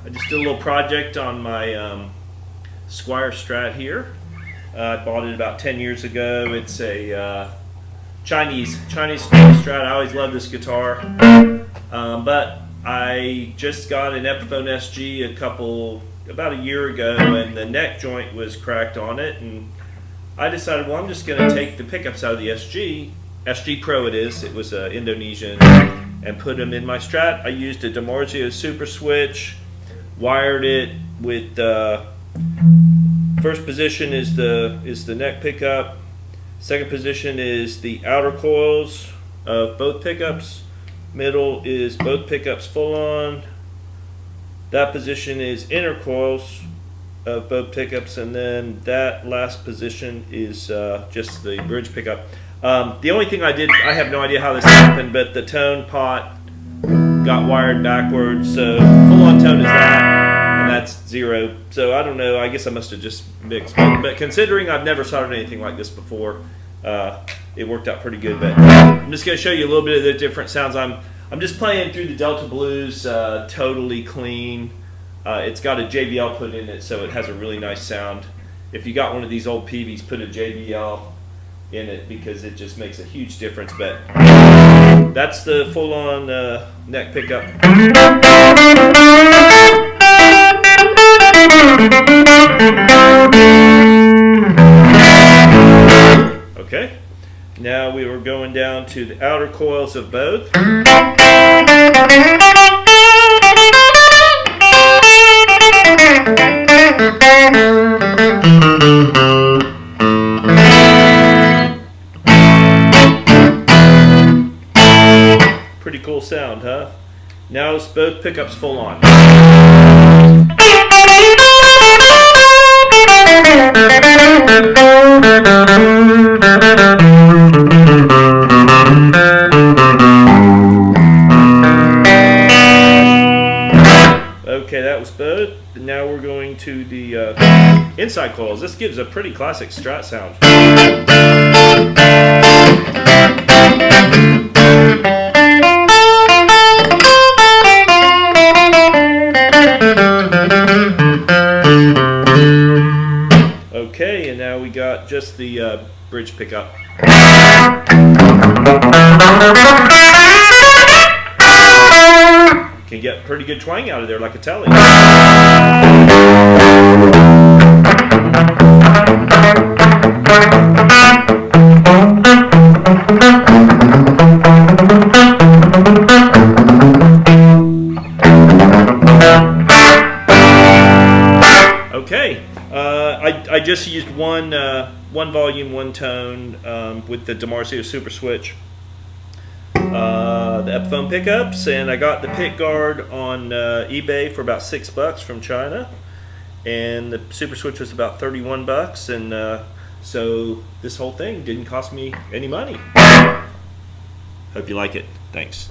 I just did a little project on my Squier Strat here. I bought it about 10 years ago. It's a Chinese Squier Strat. I always loved this guitar, but I just got an Epiphone SG about a year ago, and the neck joint was cracked on it, and I decided, well, I'm just going to take the pickups out of the SG Pro it was Indonesian, and put them in my Strat. I used a Dimarzio Super Switch, wired it with first position is the neck pickup, second position is the outer coils of both pickups, middle is both pickups full on, that position is inner coils of both pickups, and then that last position is just the bridge pickup. The only thing I did, I have no idea how this happened, but the tone pot got wired backwards, so full on tone is that, and that's 0. So I don't know, I guess I must have just mixed. But considering I've never soldered anything like this before, it worked out pretty good. But I'm just going to show you a little bit of the different sounds. I'm just playing through the Delta Blues totally clean. It's got a JBL put in it, so it has a really nice sound. If you got one of these old PVs, put a JBL in it because it just makes a huge difference. But that's the full-on neck pickup. Okay, now we were going down to the outer coils of both. Pretty cool sound, huh? Now it's both pickups full on. Okay, that was both. Now we're going to the inside coils. This gives a pretty classic Strat sound. Okay, and now we got just the bridge pickup. Can get pretty good twang out of there, like a telly. Okay, I just used one volume, one tone with the Dimarzio Super Switch. The Epiphone pickups, and I got the pick guard on eBay for about $6 from China, and the Super Switch was about $31, and so this whole thing didn't cost me any money. Hope you like it. Thanks.